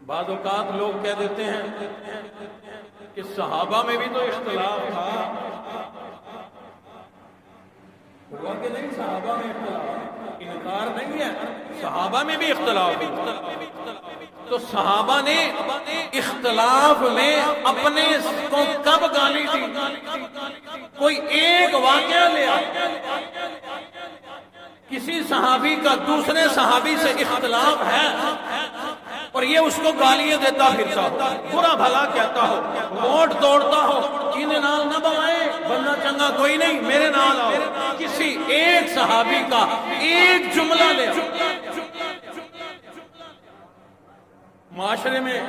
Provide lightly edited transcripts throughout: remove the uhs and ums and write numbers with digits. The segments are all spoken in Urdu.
بعض اوقات لوگ کہہ دیتے ہیں کہ صحابہ میں بھی تو اختلاف تھا. ہوا کہ نہیں صحابہ میں اختلاف؟ انکار نہیں ہے، صحابہ میں بھی اختلاف ہے. تو صحابہ نے اختلاف میں اپنے کو کب گالی دی؟ کوئی ایک واقعہ لے آئے، کسی صحابی کا دوسرے صحابی سے اختلاف ہے اور یہ اس کو گالیاں دیتا پھرتا ہو، برا بھلا کہتا ہو، ووٹ توڑتا ہو، جینے نال نہ بوائے بندہ چنگا کوئی نہیں، میرے نال آؤ. کسی ایک صحابی کا ایک جملہ لے آؤ. معاشرے میں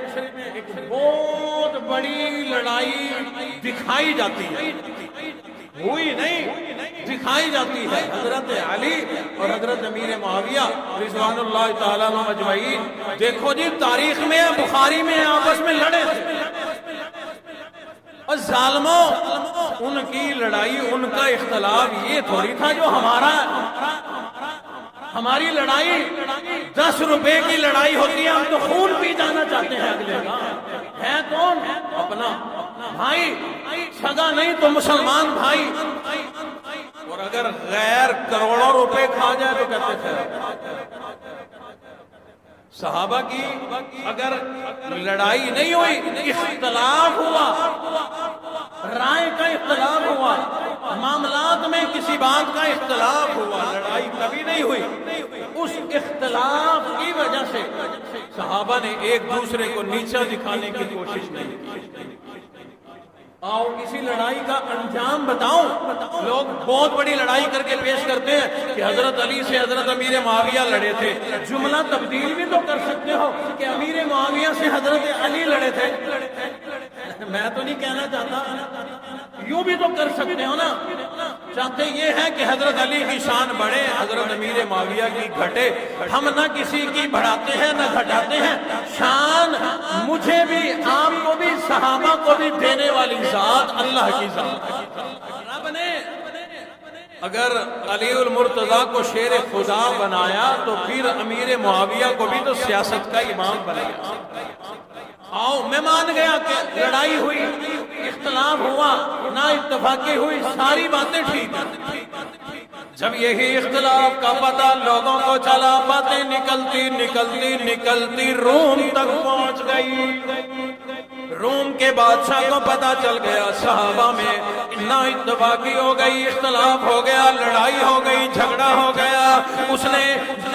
ایک بہت بڑی لڑائی دکھائی جاتی ہے، ہوئی نہیں دکھائی جاتی ہے، حضرت علی اور حضرت امیر معاویہ رضوان اللہ تعالیٰ عنہم اجمعین. دیکھو جی تاریخ میں ہے، بخاری میں ہے، آپس میں لڑے تھے. اور ظالموں ان کی لڑائی، ان کا اختلاف یہ تھوڑی تھا جو ہمارا. ہماری لڑائی 10 روپے کی لڑائی ہوتی ہے، ہم تو خون پی جانا چاہتے ہیں اگلے کا. ہے کون؟ اپنا بھائی، سگا نہیں تو مسلمان بھائی. اور اگر غیر کروڑوں روپے کھا جائے تو کہتے تھے. صحابہ کی اگر لڑائی نہیں ہوئی، اختلاف ہوا، رائے کا اختلاف ہوا، معاملات میں کسی بات کا اختلاف ہوا، لڑائی کبھی نہیں ہوئی. اس اختلاف کی وجہ سے صحابہ نے ایک دوسرے کو نیچا دکھانے کی کوشش نہیں کی. آؤ اسی لڑائی کا انجام بتاؤں. لوگ بہت بڑی لڑائی کر کے پیش کرتے ہیں کہ حضرت علی سے حضرت امیر معاویہ لڑے تھے. جملہ تبدیل بھی تو کر سکتے ہو کہ امیر معاویہ سے حضرت علی لڑے تھے. میں تو نہیں کہنا چاہتا، یوں بھی تو کر سکتے ہو نا. چاہتے یہ ہے کہ حضرت علی کی شان بڑھے، حضرت امیر معاویہ کی گھٹے. ہم نہ کسی کی بڑھاتے ہیں نہ گھٹاتے ہیں. شان مجھے بھی، آپ کو بھی، صحابہ کو بھی دینے والی ذات اللہ کی ذات. رب نے اگر علی المرتضیٰ کو شیر خدا بنایا تو پھر امیر معاویہ کو بھی تو سیاست کا امام بنایا. آؤ میں مان گیا کہ لڑائی ہوئی، اختلاف ہوا، نہ اتفاقی ہوئی، ساری باتیں ٹھیک ہیں. جب یہی اختلاف کا پتہ لوگوں کو چلا، باتیں نکلتی نکلتی نکلتی روم تک پہنچ گئی. روم کے بادشاہ کو پتہ چل گیا صحابہ میں نہ اتفاقی ہو گئی، اختلاف ہو گیا، لڑائی ہو گئی، جھگڑا ہو گیا. اس نے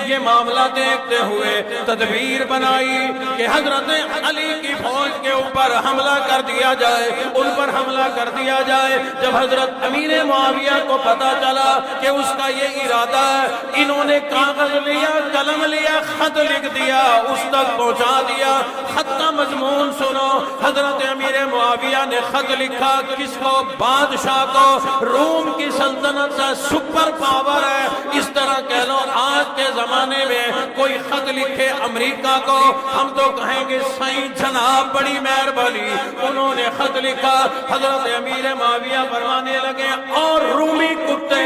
یہ معاملہ دیکھتے ہوئے تدبیر بنائی کہ حضرت علی کی فوج کے اوپر حملہ کر دیا جائے، ان پر حملہ کر دیا جائے. جب حضرت امیر معاویہ کو پتہ چلا کہ اس کا یہ ارادہ ہے، انہوں نے کاغذ لیا، قلم لیا، خط لکھ دیا، اس تک پہنچا دیا. خط کا مضمون سنو. حضرت امیر معاویہ نے خط لکھا، کس کو؟ بادشاہ کو. روم کی سلطنت کا سپر پاور ہے، اس طرح کہہ لو. آج کے زمانے میں کوئی خط لکھے امریکہ کو، ہم تو کہیں گے سائیں جناب بڑی مہربانی. انہوں نے خط لکھا، حضرت امیر معاویہ فرمانے لگے، اور رومی کتے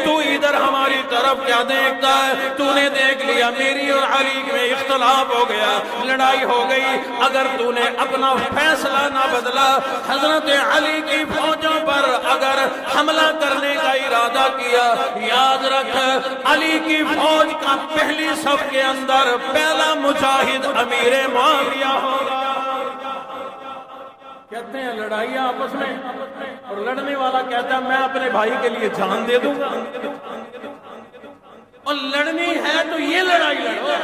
تو ادھر ہماری طرف کیا دیکھتا ہے؟ تو نے دیکھ لیا میری اور علی میں اختلاف ہو گیا، لڑائی ہو گئی. اگر تو نے اپنا فیصلہ نہ بدلا، حضرت علی کی فوجوں پر اگر حملہ کرنے کا ارادہ کیا، یاد رکھ علی کی فوج کا پہلی صف کے اندر پہلا مجاہد امیر معاویہ ہوگا. کہتے ہیں لڑائی آپس میں، اور لڑنے والا کہتا ہے میں اپنے بھائی کے لیے جان دے دوں گا. اور لڑنی ہے تو یہ لڑائی لڑو.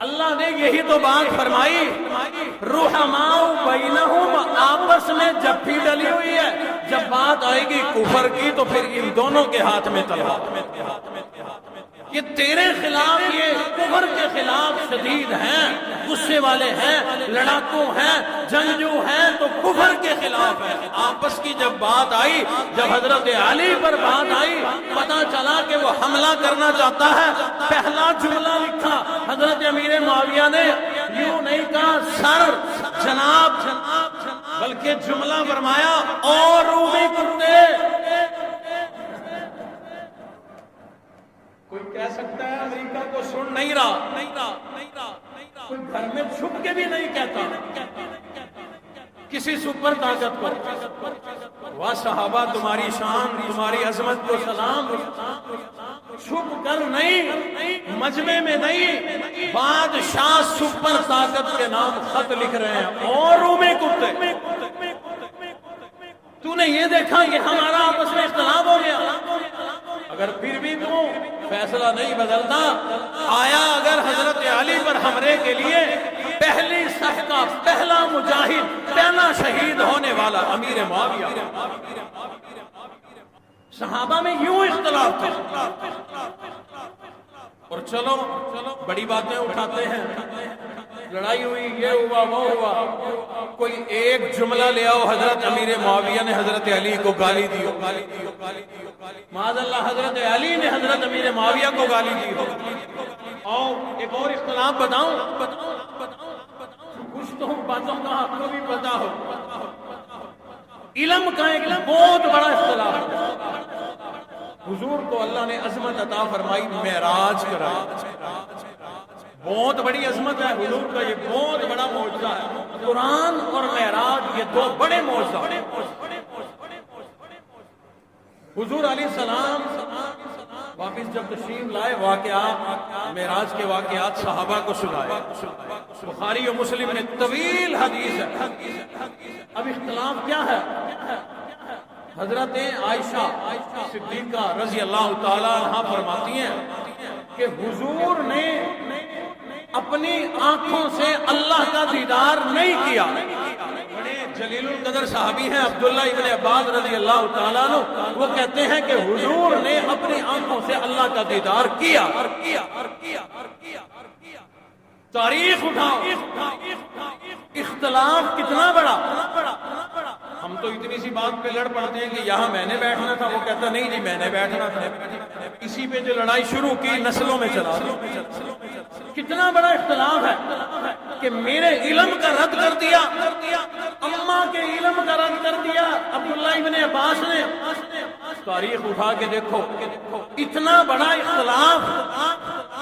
اللہ نے یہی تو بات فرمائی، رحماء بینہم، آپس میں جب بھی ڈلی ہوئی ہے. جب بات آئے گی کفر کی تو پھر ان دونوں کے ہاتھ میں تلوار. یہ تیرے خلاف، یہ کفر کے خلاف شدید ہیں، غصے والے ہیں، لڑاکو ہیں، جنگجو ہیں، تو کفر کے خلاف ہے. آپس کی جب بات آئی، جب حضرت علی پر بات آئی، پتہ چلا کہ وہ حملہ کرنا چاہتا ہے. پہلا جملہ لکھا حضرت امیر معاویہ نے، یوں نہیں کہا سر جناب، بلکہ جملہ فرمایا، اور رومی کتے. کوئی کہہ سکتا ہے امریکہ کو سن نہیں رہا، کوئی گھر میں چھپ کے بھی نہیں کہتا کسی سپر طاقت کو واہ صحابہ تمہاری شان تمہاری عظمت کو سلام، چھپ کر نہیں، مجمع میں نہیں، بادشاہ سپر طاقت کے نام خط لکھ رہے ہیں اوروں میں کتے۔ تو نے یہ دیکھا کہ ہمارا آپس میں اختلاف ہو گیا، اگر پھر بھی تو فیصلہ نہیں بدلتا، آیا اگر حضرت علی پر حملے کے لیے پہلی صف کا پہلا مجاہد، پہلا شہید ہونے والا امیر معاویہ، صحابہ میں یوں اختلاف تھا، اور چلو بڑی باتیں اٹھاتے ہیں، لڑائی ہوئی، یہ ہوا وہ ہوا، کوئی ایک جملہ لے آؤ حضرت امیر معاویہ نے حضرت علی کو گالی دی، معاذ اللہ حضرت علی نے حضرت امیر معاویہ کو گالی دی ہو۔ اور ایک اور اختلاف بتاؤں، کچھ تو باتوں کا آپ کو بھی پتا ہو، علم کا ایک بہت بڑا اختلاف ہے۔ حضور کو اللہ نے عظمت عطا فرمائی، معراج کرایا، بہت بڑی عظمت ہے حضور کا، یہ بہت بڑا معجزہ ہے، قرآن اور معراج یہ دو بڑے معجزہ ہیں۔ حضور علیہ السلام واپس جب تشریف لائے، واقعات معراج کے واقعات صحابہ کو سنائے، بخاری و مسلم میں طویل حدیث ہے۔ اب اختلاف کیا ہے؟ حضرت عائشہ صدیقہ رضی اللہ تعالیٰ عنہا فرماتی ہیں کہ حضور نے اپنی آنکھوں سے اللہ کا دیدار نہیں کیا۔ بڑے جلیل القدر صحابی ہیں عبداللہ ابن عباس رضی اللہ تعالیٰ عنہ، وہ کہتے ہیں کہ حضور نے اپنی آنکھوں سے اللہ کا دیدار کیا۔ تاریخ اٹھاؤ، اختلاف کتنا بڑا۔ ہم تو اتنی سی بات پہ لڑ پڑتے ہیں کہ یہاں میں نے بیٹھنا تھا، وہ کہتا نہیں جی میں نے بیٹھنا تھا، اسی پہ جو لڑائی شروع کی نسلوں میں چلا۔ کتنا بڑا اختلاف ہے کہ میرے علم کا رد کر دیا، اماں کے علم کا رد کر دیا عبداللہ ابن عباس نے۔ تاریخ اٹھا کے دیکھو، اتنا بڑا اختلاف۔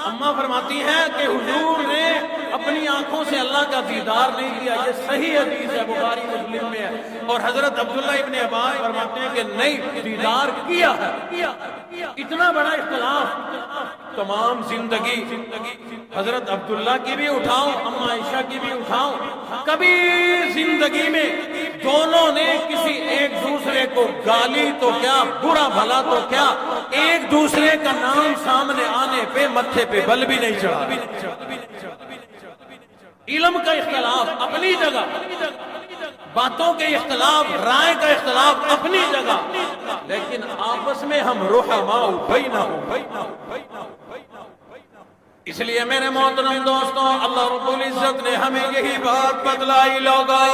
اماں فرماتی ہیں کہ حضور نے اپنی آنکھوں سے اللہ کا دیدار نہیں کیا، یہ صحیح حدیث ہے، بخاری مسلم میں ہے، اور حضرت عبداللہ ابن عباس فرماتے ہیں کہ نہیں، دیدار کیا ہے۔ اتنا بڑا اختلاف، تمام زندگی حضرت عبداللہ کی بھی اٹھاؤ، اماں عائشہ کی بھی اٹھاؤ، کبھی زندگی میں دونوں نے کسی ایک دوسرے کو گالی تو کیا، برا بھلا تو کیا، ایک دوسرے کا نام سامنے آنے پہ متھے پہ بل بھی نہیں چڑھا۔ علم کا اختلاف اپنی جگہ، باتوں کے اختلاف، رائے کا اختلاف اپنی جگہ، لیکن آپس میں ہم رحماء بینہم۔ اس لیے میرے محترم دوستوں، اللہ رب العزت نے ہمیں یہی بات بتلائی، لوگوں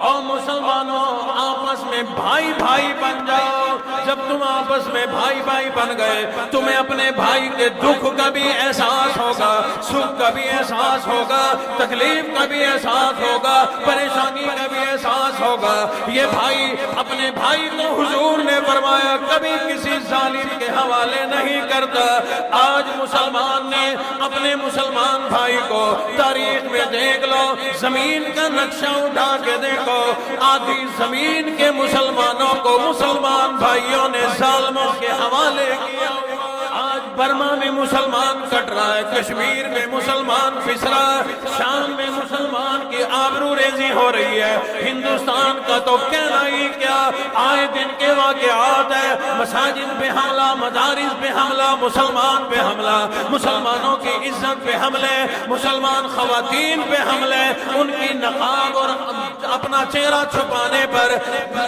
اور مسلمانوں آپس میں بھائی بھائی بن جاؤ۔ جب تم آپس میں بھائی بھائی بن گئے، تمہیں اپنے بھائی کے دکھ کا بھی احساس ہوگا، سکھ کا بھی احساس ہوگا، تکلیف کا بھی احساس ہوگا، پریشانی کا بھی احساس ہوگا۔ یہ بھائی اپنے بھائی کو حضور نے فرمایا کبھی کسی ظالم کے حوالے نہیں کرتا۔ آج مسلمان نے اپنے مسلمان بھائی کو، تاریخ میں دیکھ لو، زمین کا نقشہ اٹھا کے دیکھو، آدھی زمین کے مسلمانوں کو مسلمان بھائیوں نے ظالموں کے حوالے کیا۔ آج برما میں مسلمان کٹ رہا ہے، کشمیر میں مسلمان پھس رہا ہے، شام میں مسلمان کی آبرو ریزی ہو رہی ہے، ہندوستان کا تو کہنا ہی کیا، آئے دن کے واقعات ہے، مساجد پہ حملہ، مدارس پہ حملہ، مسلمان پہ حملہ، مسلمانوں کی عزت پہ حملے، مسلمان خواتین پہ حملے، ان کی نقاب اور اپنا چہرہ چھپانے پر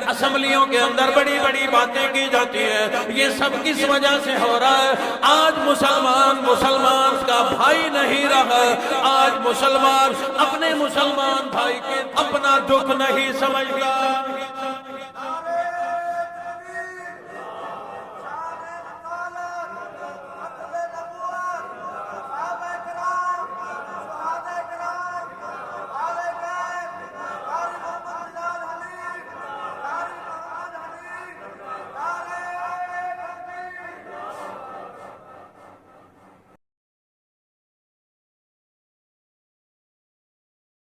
اسمبلیوں کے اندر بڑی بڑی باتیں کی جاتی ہے۔ یہ سب کس وجہ سے ہو رہا ہے؟ آج مسلمان کا بھائی نہیں رہا، آج مسلمان اپنے مسلمان بھائی کے اپنا دکھ نہیں سمجھتا۔